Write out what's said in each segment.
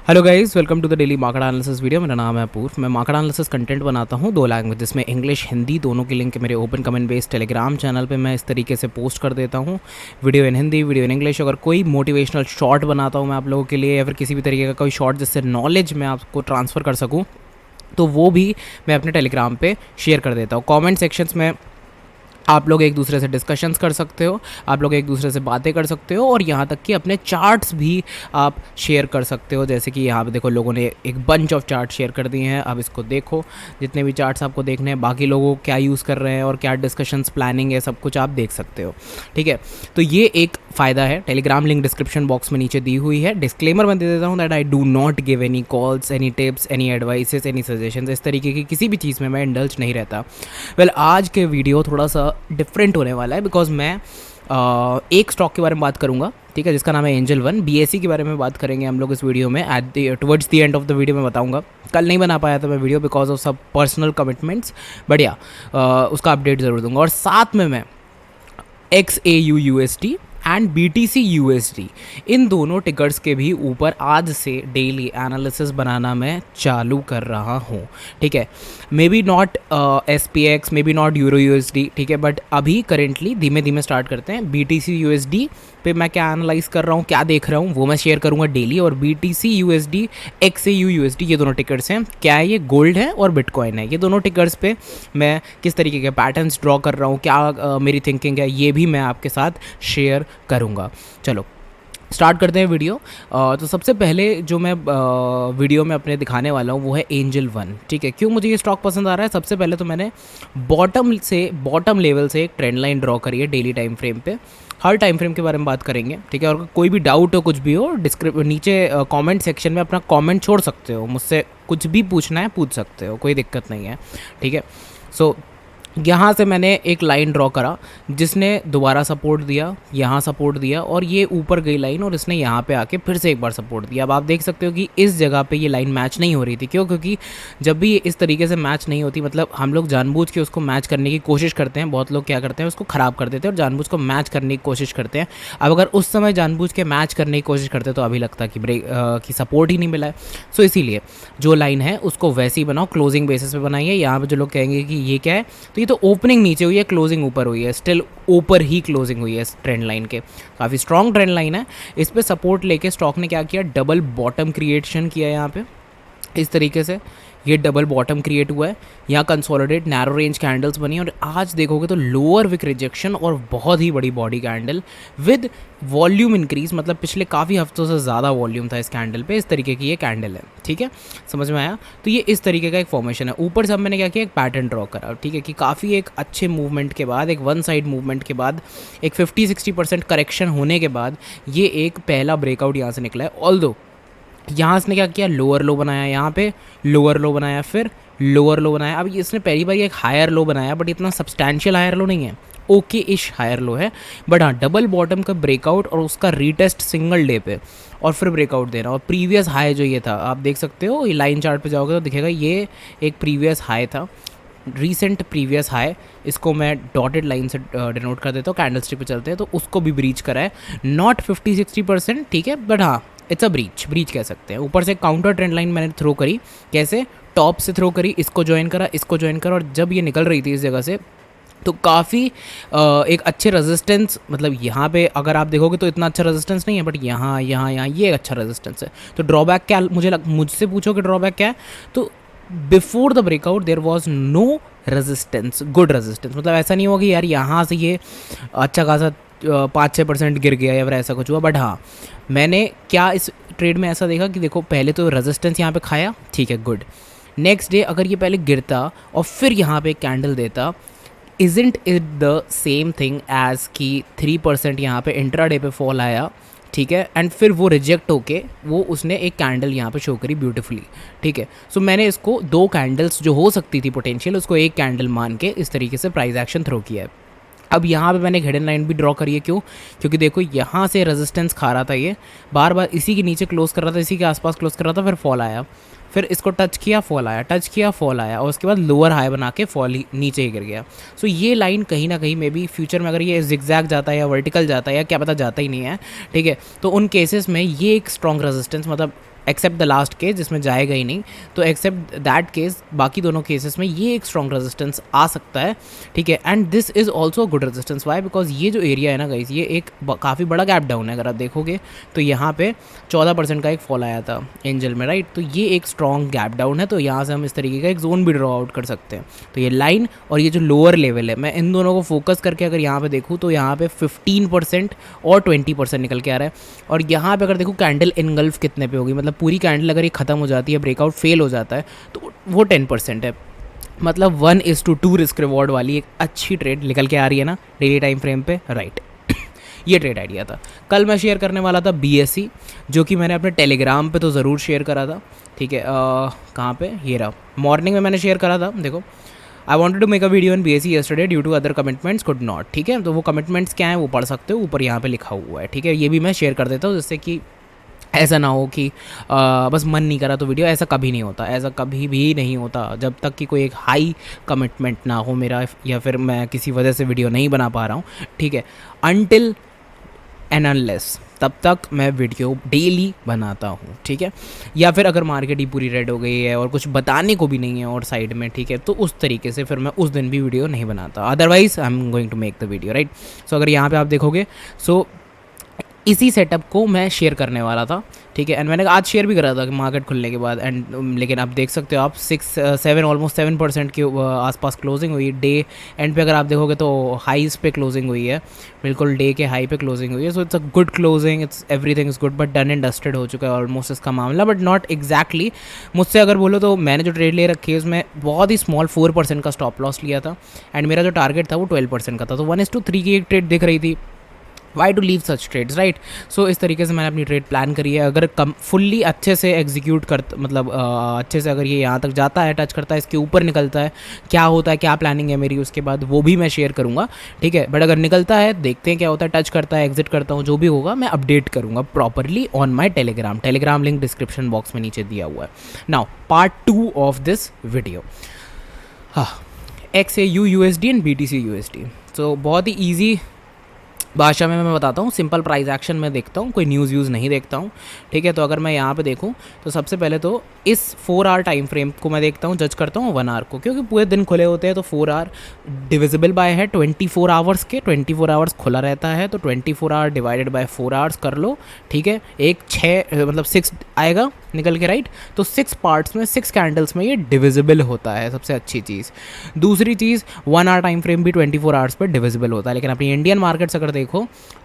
Hello guys, welcome to the daily market analysis video. मेरा नाम है अपूर्व। मैं मार्केट एनालिसिस कंटेंट बनाता हूँ दो लैंग्वेजेस में, इंग्लिश हिंदी दोनों की लिंक मेरे open comment based Telegram channel पे मैं इस तरीके से पोस्ट कर देता हूँ। Video in Hindi, video in English. अगर कोई मोटिवेशनल शॉर्ट बनाता हूँ मैं आप लोगों के लिए, या फिर किसी भी तरीके का कोई शॉर्ट जिससे नॉलेज मैं आपको ट्रांसफ़र कर सकूँ, तो वो भी मैं अपने टेलीग्राम पे शेयर कर देता हूँ। कमेंट सेक्शंस में आप लोग एक दूसरे से डिस्कशंस कर सकते हो, आप लोग एक दूसरे से बातें कर सकते हो, और यहाँ तक कि अपने चार्ट्स भी आप शेयर कर सकते हो। जैसे कि यहाँ पे देखो, लोगों ने एक बंच ऑफ चार्ट शेयर कर दिए हैं। अब इसको देखो, जितने भी चार्ट्स आपको देखने हैं, बाकी लोगों क्या यूज़ कर रहे हैं और क्या डिस्कशंस प्लानिंग है, सब कुछ आप देख सकते हो। ठीक है, तो ये एक फ़ायदा है। टेलीग्राम लिंक डिस्क्रिप्शन बॉक्स में नीचे दी हुई है। डिस्क्लेमर मैं दे देता हूँ that I do not give any calls, any tips, any advices, any suggestions. इस तरीके की किसी भी चीज़ में मैं इंडल्ज नहीं रहता। आज के वीडियो थोड़ा सा डिफरेंट होने वाला है, बिकॉज मैं एक स्टॉक के बारे में बात करूंगा, ठीक है, जिसका नाम है एंजल वन। बीएसई के बारे में बात करेंगे हम लोग इस वीडियो में। Towards the end of the video में बताऊंगा। कल नहीं बना पाया था मैं वीडियो बिकॉज ऑफ सब पर्सनल कमिटमेंट्स, बढ़िया उसका अपडेट ज़रूर दूंगा। और साथ में मैं XAUUSD एंड BTCUSD, इन दोनों टिकर्स के भी ऊपर आज से डेली एनालिसिस बनाना मैं चालू कर रहा हूँ। ठीक है, may be not SPX, may be not EURUSD, ठीक है, बट अभी करेंटली धीमे धीमे स्टार्ट करते हैं। BTCUSD पे मैं क्या एनालाइज कर रहा हूँ, क्या देख रहा हूँ, वो मैं शेयर करूँगा डेली। और BTCUSD, XAUUSD, ये दोनों टिकर्स हैं। क्या है ये? गोल्ड है और बिटकॉइन है। ये दोनों टिकर्स पे मैं किस तरीके के पैटर्न्स ड्रॉ कर रहा हूँ, क्या मेरी थिंकिंग है, ये भी मैं आपके साथ शेयर करूँगा। चलो स्टार्ट करते हैं वीडियो। तो सबसे पहले जो मैं वीडियो में अपने दिखाने वाला हूँ वो है एंजल वन। ठीक है, क्यों मुझे ये स्टॉक पसंद आ रहा है? सबसे पहले तो मैंने बॉटम लेवल से एक ट्रेंड लाइन ड्रॉ करी है डेली टाइम फ्रेम पे। हर टाइम फ्रेम के बारे में बात करेंगे, ठीक है। और कोई भी डाउट हो, कुछ भी हो, नीचे कमेंट सेक्शन में अपना कमेंट छोड़ सकते हो। मुझसे कुछ भी पूछना है पूछ सकते हो, कोई दिक्कत नहीं है, ठीक है। सो यहाँ से मैंने एक लाइन ड्रॉ करा जिसने दोबारा सपोर्ट दिया, यहाँ सपोर्ट दिया, और ये ऊपर गई लाइन और इसने यहाँ पे आके फिर से एक बार सपोर्ट दिया। अब आप देख सकते हो कि इस जगह पे ये लाइन मैच नहीं हो रही थी। क्यों? क्योंकि जब भी इस तरीके से मैच नहीं होती, मतलब हम लोग जानबूझ के उसको मैच करने की कोशिश करते हैं। बहुत लोग क्या करते हैं, उसको ख़राब कर देते हैं और जानबूझ को मैच करने की कोशिश करते हैं। अब अगर उस समय जानबूझ के मैच करने की कोशिश करते तो अभी लगता कि कि सपोर्ट ही नहीं मिला है। सो इसीलिए जो लाइन है उसको वैसे ही बनाओ, क्लोजिंग बेसिस पे बनाइए। यहाँ पे जो लोग कहेंगे कि ये क्या है, तो ये तो ओपनिंग नीचे हुई है, क्लोजिंग ऊपर हुई है। स्टिल ऊपर ही क्लोजिंग हुई है इस ट्रेंड लाइन के। काफ़ी स्ट्रॉन्ग ट्रेंड लाइन है। इस पे सपोर्ट लेके स्टॉक ने क्या किया, डबल बॉटम क्रिएशन किया है यहाँ पे इस तरीके से। ये डबल बॉटम क्रिएट हुआ है, यहाँ कंसोलिडेट नैरो रेंज कैंडल्स बनी, और आज देखोगे तो लोअर विक रिजेक्शन और बहुत ही बड़ी body candle with volume increase. मतलब पिछले काफ़ी हफ्तों से ज़्यादा वॉल्यूम था इस कैंडल पे। इस तरीके की ये कैंडल है, ठीक है, समझ में आया? तो ये इस तरीके का एक फॉर्मेशन है। ऊपर से अब मैंने क्या किया, एक पैटर्न ड्रॉ करा, ठीक है, कि काफ़ी एक अच्छे मूवमेंट के बाद, एक वन साइड मूवमेंट के बाद, एक 50-60% करेक्शन होने के बाद ये एक पहला ब्रेकआउट यहाँ से निकला है। ऑल्दो यहाँ इसने क्या किया, लोअर लो बनाया, यहाँ पे लोअर लो बनाया, फिर लोअर लो बनाया। अब इसने पहली बार एक हायर लो बनाया, बट इतना सब्सटैंशियल हायर लो नहीं है, ओके इश हायर लो है। बट हाँ, डबल बॉटम का ब्रेकआउट और उसका रीटेस्ट सिंगल डे पे और फिर ब्रेकआउट देना। और प्रीवियस हाई जो ये था, आप देख सकते हो, ये लाइन चार्ट पे जाओगे तो दिखेगा ये एक प्रीवियस हाई था, रीसेंट प्रीवियस हाई। इसको मैं डॉटेड लाइन से डिनोट कर देता हूँ। कैंडलस्टिक पे चलते हैं तो उसको भी ब्रीच करा है, नॉट 50-60%, ठीक है, बट हाँ इट्स अ ब्रीच कह सकते हैं। ऊपर से काउंटर ट्रेंड लाइन मैंने थ्रो करी, कैसे? टॉप से थ्रो करी, इसको ज्वाइन करा, इसको ज्वाइन करा, और जब ये निकल रही थी इस जगह से तो काफ़ी एक अच्छे रेजिस्टेंस, मतलब यहाँ पे अगर आप देखोगे तो इतना अच्छा रेजिस्टेंस नहीं है, बट यहाँ ये अच्छा रेजिस्टेंस है। तो ड्रॉबैक क्या, मुझसे पूछो कि ड्रॉबैक क्या है, तो before the breakout there was no resistance, good resistance. मतलब ऐसा नहीं हुआ कि यार यहाँ से ये अच्छा खासा 5-6% गिर गया या फिर ऐसा कुछ हुआ। बट हाँ, मैंने क्या इस ट्रेड में ऐसा देखा कि देखो, पहले तो रेजिस्टेंस यहाँ पे खाया, ठीक है, गुड। नेक्स्ट डे अगर ये पहले गिरता और फिर यहाँ पे कैंडल देता, isn't it the same thing as कि 3% यहाँ पे इंट्राडे पे फॉल आया, ठीक है, एंड फिर वो रिजेक्ट होके वो उसने एक कैंडल यहाँ पे शो करी ब्यूटीफुली, ठीक है। सो मैंने इसको दो कैंडल्स जो हो सकती थी पोटेंशियल, उसको एक कैंडल मान के इस तरीके से प्राइस एक्शन थ्रो किया है। अब यहाँ पे मैंने हिडन लाइन भी ड्रॉ करी है। क्यों? क्योंकि देखो यहाँ से रेजिस्टेंस खा रहा था, ये बार बार इसी के नीचे क्लोज कर रहा था, इसी के आसपास क्लोज कर रहा था, फिर फॉल आया, फिर इसको टच किया, फॉल आया, टच किया, फॉल आया, और उसके बाद लोअर हाई बना के फॉल नीचे ही गिर गया। सो ये लाइन कहीं ना कहीं मे बी फ्यूचर में अगर ये जिगजैग जाता है या वर्टिकल जाता है या क्या पता जाता ही नहीं है, ठीक है, तो उन केसेस में ये एक स्ट्रॉन्ग रेजिस्टेंस, मतलब एक्सेप्ट द लास्ट केस जिसमें जाएगा ही नहीं, तो एक्सेप्ट दैट केस बाकी दोनों केसेस में ये एक स्ट्रॉन्ग रेजिस्टेंस आ सकता है, ठीक है। And this is also good resistance, why because ये जो एरिया है ना गाइस, ये एक काफ़ी बड़ा गैप डाउन है। अगर आप देखोगे तो यहाँ पे 14% का एक फॉल आया था एंजल में, राइट। तो ये एक स्ट्रॉन्ग गैप डाउन है, तो यहाँ से हम इस तरीके का एक जोन भी ड्रॉ आउट कर सकते हैं। तो ये लाइन और ये जो लोअर लेवल है, मैं इन दोनों को फोकस करके अगर यहाँ पे देखूँ तो यहाँ पे 15% और 20% निकल के आ रहा है। और यहाँ पे अगर देखूँ कैंडल इनगल्फ कितने पे होगी, मतलब पूरी कैंडल अगर ये ख़त्म हो जाती है, ब्रेकआउट फेल हो जाता है, तो वो 10% है। मतलब 1:2 रिस्क रिवॉर्ड वाली एक अच्छी ट्रेड निकल के आ रही है ना डेली टाइम फ्रेम पे, राइट। ये ट्रेड आइडिया था। कल मैं शेयर करने वाला था BSE, जो कि मैंने अपने टेलीग्राम पे तो ज़रूर शेयर करा था, ठीक है। कहाँ पे, ये रहा, मॉर्निंग में मैंने शेयर करा था। देखो, I wanted to make a video on BSE yesterday due to other commitments could not, ठीक है। तो वो कमिटमेंट्स क्या हैं वो पढ़ सकते हो, ऊपर यहाँ पे लिखा हुआ है, ठीक है। ये भी मैं शेयर कर देता हूँ जिससे कि ऐसा ना हो कि बस मन नहीं करा तो वीडियो, ऐसा कभी नहीं होता, ऐसा कभी भी नहीं होता। जब तक कि कोई एक हाई कमिटमेंट ना हो मेरा, या फिर मैं किसी वजह से वीडियो नहीं बना पा रहा हूँ, ठीक है, अनटिल एंड अनलेस, तब तक मैं वीडियो डेली बनाता हूँ, ठीक है। या फिर अगर मार्केट ही पूरी रेड हो गई है और कुछ बताने को भी नहीं है और साइड में, ठीक है, तो उस तरीके से फिर मैं उस दिन भी वीडियो नहीं बनाता। Otherwise I am going to make the video, right. So अगर यहाँ पे आप देखोगे, सो इसी सेटअप को मैं शेयर करने वाला था, ठीक है। एंड मैंने आज शेयर भी करा था कि मार्केट खुलने के बाद, एंड लेकिन आप देख सकते हो आप 7% के आसपास क्लोजिंग हुई। डे एंड पे अगर आप देखोगे तो हाईज पे क्लोजिंग हुई है, बिल्कुल डे के हाई पे क्लोजिंग हुई है। So it's a good closing, it's everything is good, but done and dusted हो चुका है ऑलमोस्ट इसका मामला, बट नॉट एग्जैक्टली। मुझसे अगर बोलो तो मैंने जो ट्रेड ले रखी है उसमें बहुत ही स्मॉल 4% का स्टॉप लॉस लिया था, एंड मेरा जो टारगेट था वो 12% का था। तो 1:3 की एक ट्रेड दिख रही थी, why to leave such trades, right. So इस तरीके से मैंने अपनी ट्रेड प्लान करी है। अगर फुल्ली अच्छे से एग्जीक्यूट कर, मतलब अच्छे से अगर ये यहाँ तक जाता है, टच करता है, इसके ऊपर निकलता है, क्या होता है, क्या प्लानिंग है मेरी उसके बाद, वो भी मैं शेयर करूँगा, ठीक है। बट अगर निकलता है, देखते हैं क्या होता है, टच करता है, एग्जिट करता हूँ, जो भी होगा मैं अपडेट करूँगा properly on my Telegram link description box में नीचे दिया हुआ है। Now part 2 of this video, हाँ, XAU USD and BTC USD। सो बहुत ही ईजी भाषा में मैं बताता हूँ, सिंपल प्राइस एक्शन में देखता हूँ, कोई न्यूज़ व्यूज़ नहीं देखता हूँ, ठीक है। तो अगर मैं यहाँ पे देखूँ तो सबसे पहले तो इस 4 आवर टाइम फ्रेम को मैं देखता हूँ, जज करता हूँ 1 आवर को, क्योंकि पूरे दिन खुले होते हैं। तो 4 आवर डिविजिबल बाय है 24 आवर्स के, 24 आवर्स खुला रहता है, तो 24 आवर डिवाइडेड बाय 4 आवर्स कर लो, ठीक है। एक 6 मतलब 6 आएगा निकल के, राइट। तो 6 पार्ट्स में 6 कैंडल्स में ये डिविजिबल होता है, सबसे अच्छी चीज़। दूसरी चीज़, 1 आवर टाइम फ्रेम भी 24 आवर्स पर डिविजिबल होता है, लेकिन अपनी इंडियन मार्केट्स अगर देखो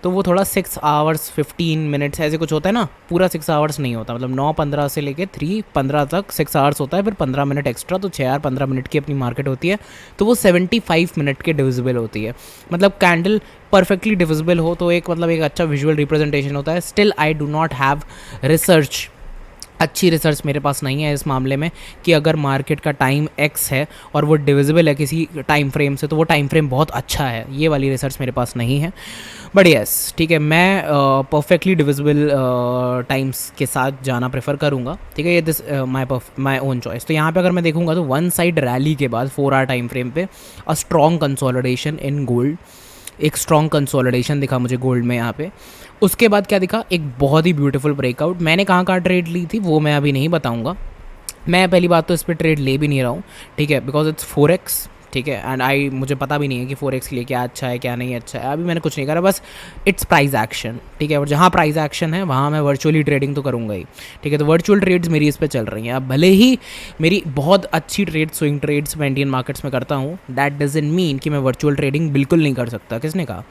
तो वो थोड़ा 6 आवर्स 15 मिनट्स ऐसे कुछ होता है ना, पूरा 6 आवर्स नहीं होता। मतलब 9:15 से लेके 3:15 तक 6 आवर्स होता है, फिर 15 मिनट एक्स्ट्रा, तो 6 आवर 15 मिनट की अपनी मार्केट होती है। तो वो 75 मिनट के डिविजिबल होती है। मतलब कैंडल परफेक्टली डिविजिबल हो तो एक मतलब एक अच्छा विजुअल रिप्रेजेंटेशन होता है। Still I do not have research, अच्छी रिसर्च मेरे पास नहीं है इस मामले में कि अगर मार्केट का टाइम X है और वो डिविजिबल है किसी टाइम फ्रेम से, तो वो टाइम फ्रेम बहुत अच्छा है। ये वाली रिसर्च मेरे पास नहीं है, बट यस, ठीक है, मैं परफेक्टली डिविजिबल टाइम्स के साथ जाना प्रेफर करूँगा, ठीक है। ये दिस माई ओन चॉइस। तो यहाँ पे अगर मैं देखूँगा तो 1 साइड रैली के बाद 4 आवर टाइम फ्रेम पे a strong consolidation in gold, एक स्ट्रॉन्ग कंसोलिडेशन दिखा मुझे गोल्ड में यहाँ पे। उसके बाद क्या दिखा, एक बहुत ही ब्यूटीफुल ब्रेकआउट। मैंने कहाँ कहाँ ट्रेड ली थी वो मैं अभी नहीं बताऊँगा। मैं पहली बात तो इस पर ट्रेड ले भी नहीं रहा हूँ, ठीक है, बिकॉज इट्स 4x, ठीक है। एंड मुझे पता भी नहीं है कि 4x के लिए क्या अच्छा है क्या नहीं अच्छा है, अभी मैंने कुछ नहीं करा, बस इट्स प्राइस एक्शन, ठीक है। और जहाँ प्राइस एक्शन है वहाँ मैं वर्चुअली ट्रेडिंग तो करूँगा ही, ठीक है। तो वर्चुअल ट्रेड्स मेरी इस पर चल रही हैं। अब भले ही मेरी बहुत अच्छी ट्रेड स्विंग ट्रेड्स मैं इंडियन मार्केट्स में करता हूँ, दैट डजंट मीन कि मैं वर्चुअल ट्रेडिंग बिल्कुल नहीं कर सकता। किसने कहा?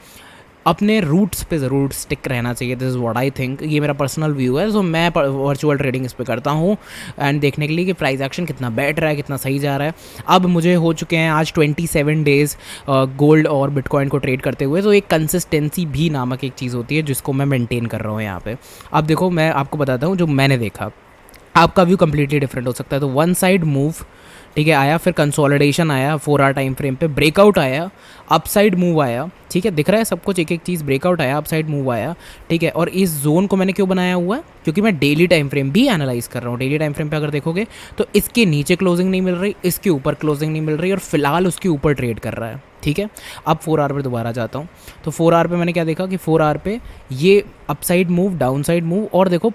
अपने रूट्स पे ज़रूर स्टिक रहना चाहिए, this is what I think, ये मेरा पर्सनल व्यू है। सो मैं वर्चुअल ट्रेडिंग इस पे करता हूँ एंड देखने के लिए कि प्राइस एक्शन कितना बैठ रहा है, कितना सही जा रहा है। अब मुझे हो चुके हैं आज 27 डेज़ गोल्ड और बिटकॉइन को ट्रेड करते हुए। तो एक कंसिस्टेंसी भी नामक एक चीज़ होती है जिसको मैं मेंटेन कर रहा हूँ यहाँ पे। अब देखो, मैं आपको बताता हूँ जो मैंने देखा, आपका व्यू कम्प्लीटली डिफरेंट हो सकता है। तो 1 साइड मूव, ठीक है, आया, फिर कंसोलिडेशन आया 4 आवर टाइम फ्रेम पे, ब्रेकआउट आया, अपसाइड मूव आया, ठीक है, दिख रहा है सब कुछ, एक एक चीज़, ब्रेकआउट आया, अपसाइड मूव आया, ठीक है। और इस जोन को मैंने क्यों बनाया हुआ है? क्योंकि मैं डेली टाइम फ्रेम भी एनालाइज कर रहा हूँ। डेली टाइम फ्रेम पे अगर देखोगे तो इसके नीचे क्लोजिंग नहीं मिल रही, इसके ऊपर क्लोजिंग नहीं मिल रही, और फिलहाल उसके ऊपर ट्रेड कर रहा है, ठीक है। अब 4 आवर पे दोबारा जाता हूँ। तो 4 आवर पे मैंने क्या देखा कि 4 आवर पे ये upside move, down side move, और देखो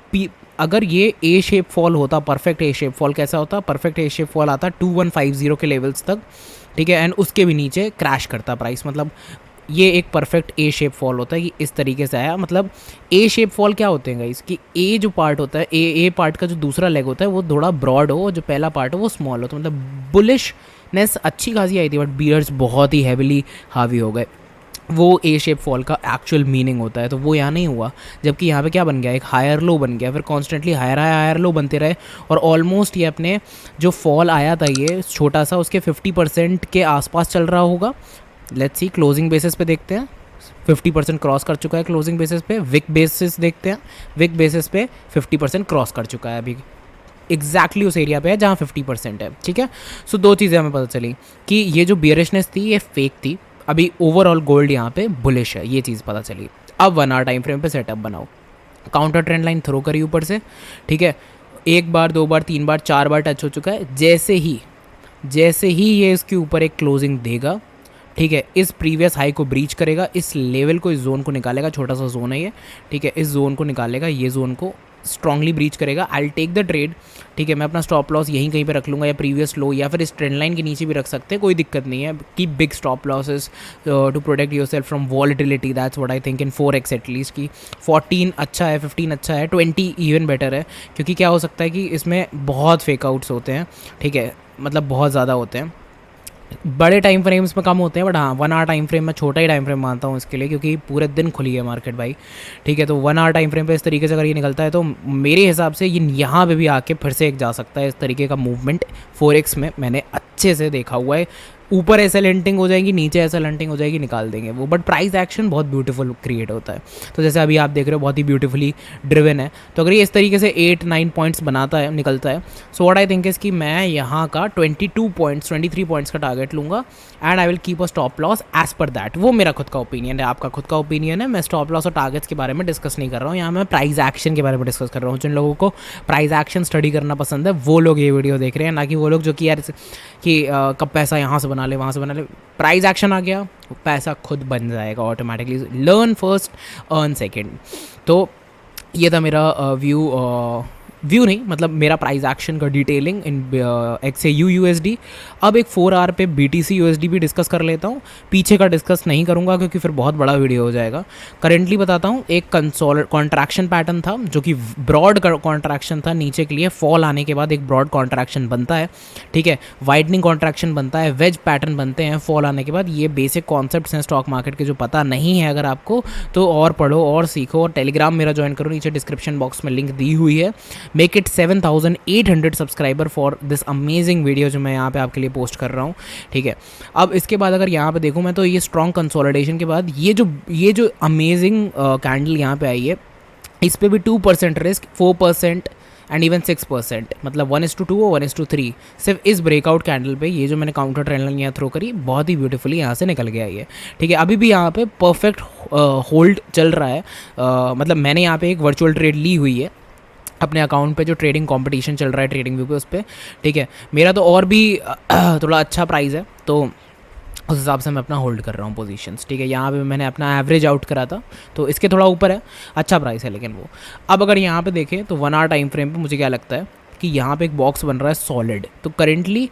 अगर ये ए शेप फॉल होता, परफेक्ट ए शेप फॉल कैसा होता, परफेक्ट ए शेप फॉल आता 2150 के लेवल्स तक, ठीक है, एंड उसके भी नीचे क्रैश करता प्राइस। मतलब ये एक परफेक्ट ए शेप फॉल होता है कि इस तरीके से आया। मतलब ए शेप फॉल क्या होते हैं गाइस, कि ए जो पार्ट होता है, ए पार्ट का जो दूसरा लेग होता है वो थोड़ा ब्रॉड हो, जो पहला पार्ट हो वो स्मॉल हो। तो मतलब बुलिशनेस अच्छी खासी आई थी, बट बियर्स बहुत ही हैविली हावी हो गए। वो ए शेप फॉल का एक्चुअल मीनिंग होता है, तो वो यहाँ नहीं हुआ। जबकि यहाँ पे क्या बन गया, एक हायर लो बन गया, फिर कॉन्स्टेंटली हायर लो बनते रहे, और ऑलमोस्ट ये अपने जो फॉल आया था ये छोटा सा, उसके 50% के आसपास चल रहा होगा। लेट्स सी, क्लोजिंग बेसिस पे देखते हैं, 50% क्रॉस कर चुका है क्लोजिंग बेसिस पे। विक बेसिस देखते हैं, विक बेसिस पे 50% क्रॉस कर चुका है अभी, एग्जैक्टली उस एरिया पे है जहाँ 50% है, ठीक है। सो दो चीज़ें हमें पता चली कि ये जो बियरिशनेस थी ये फेक थी, अभी ओवरऑल गोल्ड यहाँ पे बुलिश है, ये चीज़ पता चली। अब 1 आवर टाइम फ्रेम पे सेटअप बनाओ, काउंटर ट्रेंड लाइन थ्रो करी ऊपर से, ठीक है, एक बार, दो बार, तीन बार, चार बार टच हो चुका है। जैसे ही ये इसके ऊपर एक क्लोजिंग देगा, ठीक है, इस प्रीवियस हाई को ब्रीच करेगा, इस लेवल को, इस जोन को निकालेगा, छोटा सा जोन है ये, ठीक है, इस जोन को निकालेगा, ये जोन को स्ट्रांगली ब्रीच करेगा, I will take the trade, ठीक है। मैं अपना स्टॉप लॉस यहीं कहीं पे रख लूँगा, या प्रीवियस लो, या फिर इस ट्रेंड लाइन के नीचे भी रख सकते हैं, कोई दिक्कत नहीं है। Keep big stop losses to protect yourself from volatility, that's what I think in 4x at least. की 14 अच्छा है, 15 अच्छा है, 20 इवन बेटर है, क्योंकि क्या हो सकता है कि इसमें बहुत फेक आउट्स होते हैं, ठीक है, मतलब बहुत ज़्यादा होते हैं। बड़े टाइम फ्रेम्स में कम होते हैं, बट हाँ 1 आवर टाइम फ्रेम में छोटा ही टाइम फ्रेम मानता हूँ इसके लिए, क्योंकि पूरे दिन खुली है मार्केट भाई, ठीक है। तो 1 आवर टाइम फ्रेम पे इस तरीके से अगर ये निकलता है तो मेरे हिसाब से ये यहाँ पे भी आके फिर से एक जा सकता है। इस तरीके का मूवमेंट 4x में मैंने अच्छे से देखा हुआ है। ऊपर ऐसे लेंटिंग हो जाएगी, नीचे ऐसा लेंटिंग हो जाएगी, निकाल देंगे वो, बट प्राइस एक्शन बहुत ब्यूटीफुल क्रिएट होता है। तो जैसे अभी आप देख रहे हो बहुत ही ब्यूटीफुली ड्रिवन है। तो अगर ये इस तरीके से 8-9 पॉइंट्स बनाता है, निकलता है, so what I think is कि मैं यहाँ का 22 पॉइंट्स 23 पॉइंट्स का टारगेट लूँगा, and I will keep a stop loss as per that. वो मेरा खुद का ओपिनियन है, आपका खुद का ओपिनियन है। मैं स्टॉप लॉस और टारगेट्स के बारे में डिस्कस नहीं कर रहा हूँ, यहाँ मैं प्राइस एक्शन के बारे में डिस्कस कर रहा हूँ। जिन लोगों को प्राइस एक्शन स्टडी करना पसंद है वो लोग ये वीडियो देख रहे हैं, ना कि वो लोग जो कि यार कि कब पैसा यहाँ से बना ले, वहाँ से बना ले। प्राइस एक्शन आ गया, पैसा खुद बन जाएगा automatically. Learn first, earn second. तो ये था मेरा व्यू नहीं, मतलब मेरा प्राइस एक्शन का डिटेलिंग इन XAU USD। अब एक 4 आवर पे BTC USD भी डिस्कस कर लेता हूँ। पीछे का डिस्कस नहीं करूँगा क्योंकि फिर बहुत बड़ा वीडियो हो जाएगा। करेंटली बताता हूँ, एक कॉन्ट्रैक्शन पैटर्न था जो कि ब्रॉड कॉन्ट्रैक्शन था, नीचे के लिए फॉल आने के बाद एक ब्रॉड कॉन्ट्रैक्शन बनता है, ठीक है, वाइडनिंग कॉन्ट्रैक्शन बनता है, वेज पैटर्न बनते हैं फॉल आने के बाद। ये बेसिक कॉन्सेप्ट्स हैं स्टॉक मार्केट के, जो पता नहीं है अगर आपको तो और पढ़ो और सीखो, और टेलीग्राम मेरा ज्वाइन करो, नीचे डिस्क्रिप्शन बॉक्स में लिंक दी हुई है। Make it 7800 subscriber for this amazing video जो मैं यहाँ पे आपके लिए पोस्ट कर रहा हूँ, ठीक है। अब इसके बाद अगर यहाँ पे देखूँ मैं, तो ये स्ट्रॉन्ग कंसोलिडेशन के बाद ये जो अमेजिंग कैंडल यहाँ पे आई है, इस पर भी 2% रिस्क, 4% एंड इवन 6%, मतलब 1:2 और 1:3 सिर्फ इस ब्रेकआउट कैंडल पे। ये जो मैंने काउंटर ट्रेंड लाइन यहाँ थ्रो करी, बहुत ही ब्यूटीफुली यहाँ से निकल गया ये, ठीक है। अभी भी यहाँ पे परफेक्ट होल्ड चल रहा है, मतलब मैंने यहाँ पे एक वर्चुअल ट्रेड ली हुई है अपने अकाउंट पे, जो ट्रेडिंग कंपटीशन चल रहा है ट्रेडिंग व्यू पे उस पर, ठीक है। मेरा तो और भी थोड़ा अच्छा प्राइस है, तो उस हिसाब से मैं अपना होल्ड कर रहा हूँ पोजीशंस, ठीक है। यहाँ पे मैंने अपना एवरेज आउट करा था, तो इसके थोड़ा ऊपर है, अच्छा प्राइस है लेकिन वो। अब अगर यहाँ पे देखें तो 1 आवर टाइम फ्रेम पे मुझे क्या लगता है कि यहाँ पे एक बॉक्स बन रहा है सॉलिड। तो करेंटली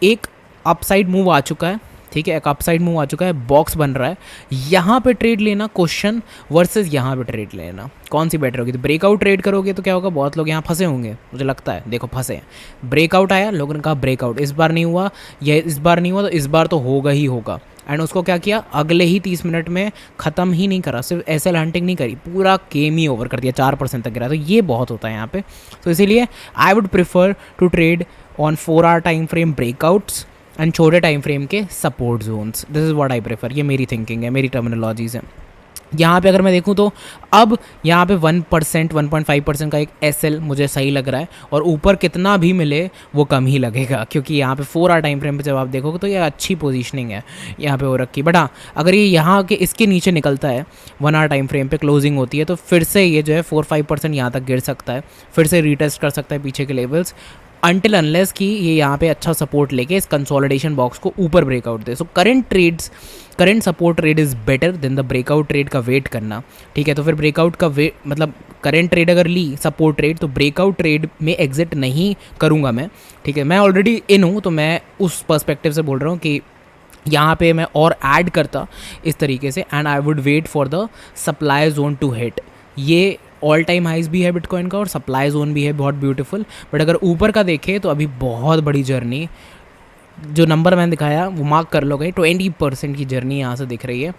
एक अपसाइड मूव आ चुका है, ठीक है, एक अपसाइड मूव आ चुका है, बॉक्स बन रहा है। यहाँ पे ट्रेड लेना क्वेश्चन वर्सेस यहाँ पे ट्रेड लेना, कौन सी बेटर होगी? तो ब्रेकआउट ट्रेड करोगे तो क्या होगा, बहुत लोग यहाँ फंसे होंगे, मुझे लगता है, देखो फंसे हैं। ब्रेकआउट आया, लोगों ने कहा ब्रेकआउट, इस बार नहीं हुआ, ये इस बार नहीं हुआ तो इस बार तो होगा ही होगा, एंड उसको क्या किया, अगले ही 30 मिनट में ख़त्म ही नहीं करा, सिर्फ एसएल हंटिंग नहीं करी, पूरा गेम ही ओवर कर दिया, 4% तक गिरा। तो ये बहुत होता है यहाँ पे, तो इसीलिए I would prefer to trade on 4 hour time frame breakouts and छोटे टाइम फ्रेम के support zones. This is what I prefer, ये मेरी थिंकिंग है, मेरी टर्मिनोलॉजीज़ हैं। यहाँ पे अगर मैं देखूँ तो अब यहाँ पे 1%, 1.5% का एक एसएल मुझे सही लग रहा है, और ऊपर कितना भी मिले वो कम ही लगेगा, क्योंकि यहाँ पे 4 आवर टाइम फ्रेम पे जब आप देखोगे तो ये अच्छी पोजीशनिंग है यहाँ पे हो रखी। बट हाँ, अगर ये यहाँ के इसके नीचे निकलता है, 1 आवर टाइम फ्रेम पे क्लोजिंग होती है, तो फिर से ये जो है 4-5% यहाँ तक गिर सकता है, फिर से रीटेस्ट कर सकता है पीछे के लेवल्स। अनटिल अनलेस कि ये यहाँ पे अच्छा सपोर्ट लेके इस कंसोलिडेशन बॉक्स को ऊपर breakout they. So current support trade is better than the breakout trade का वेट करना, ठीक है। तो फिर ब्रेकआउट का वेट मतलब करंट ट्रेड अगर ली सपोर्ट ट्रेड, तो ब्रेकआउट ट्रेड में एग्जिट नहीं करूँगा मैं, ठीक है। मैं ऑलरेडी इन हूँ, तो मैं उस पर्सपेक्टिव से बोल रहा हूँ कि यहाँ पे मैं और ऐड करता इस तरीके से, and I would wait for the supply zone to hit. ये ऑल टाइम हाइज भी है बिटकॉइन का और सप्लाई जोन भी है बहुत ब्यूटीफुल। बट अगर ऊपर का देखें तो अभी बहुत बड़ी जर्नी, जो नंबर मैंने दिखाया वो मार्क कर लो, गई 20% की जर्नी यहाँ से दिख रही है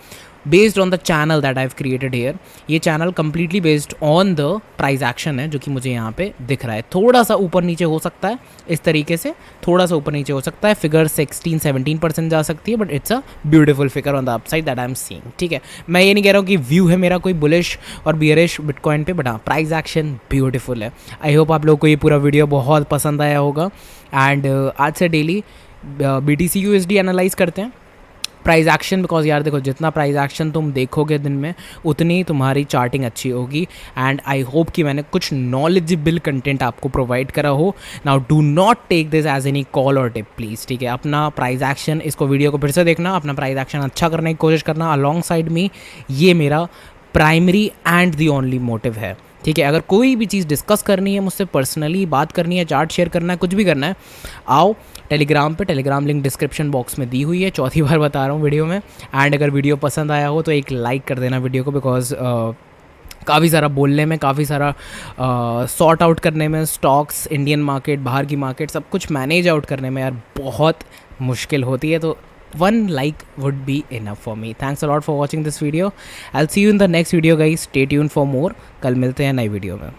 based on the channel that I have created here. ये channel completely based on the price action है जो कि मुझे यहाँ पे दिख रहा है। थोड़ा सा ऊपर नीचे हो सकता है इस तरीके से, थोड़ा सा ऊपर नीचे हो सकता है, फिगर 16-17% जा सकती है, but it's a beautiful figure on the upside that I am seeing, ठीक है। मैं ये नहीं कह रहा हूँ कि व्यू है मेरा कोई बुलिश और बियरिश बिटकॉइन पे, बट हाँ प्राइस एक्शन ब्यूटीफुल है। आई होप आप लोग को ये पूरा वीडियो बहुत पसंद आया होगा। एंड आज से डेली BTC USD एनालाइज करते हैं प्राइस एक्शन, बिकॉज यार देखो जितना प्राइस एक्शन तुम देखोगे दिन में उतनी तुम्हारी चार्टिंग अच्छी होगी। एंड आई होप कि मैंने कुछ नॉलेजेबल कंटेंट आपको प्रोवाइड करा हो। Now do not take this as any call और टिप प्लीज़, ठीक है। अपना प्राइस एक्शन, इसको वीडियो को फिर से देखना, अपना प्राइस एक्शन अच्छा करने की कोशिश करना अलॉन्ग साइड में, ये मेरा primary and the only motive है, ठीक है। अगर कोई भी चीज़ डिस्कस करनी है मुझसे, पर्सनली बात करनी है, चार्ट शेयर करना है, कुछ भी करना है, आओ टेलीग्राम पे, टेलीग्राम लिंक डिस्क्रिप्शन बॉक्स में दी हुई है, चौथी बार बता रहा हूँ वीडियो में। एंड अगर वीडियो पसंद आया हो तो एक लाइक कर देना वीडियो को, बिकॉज काफ़ी सारा बोलने में, काफ़ी सारा सॉर्ट आउट करने में, स्टॉक्स, इंडियन मार्केट, बाहर की मार्केट, सब कुछ मैनेज आउट करने में यार बहुत मुश्किल होती है। तो 1 like would be enough for me. Thanks a lot for watching this video. I'll see you in the next video guys. Stay tuned for more. कल मिलते हैं नई वीडियो में।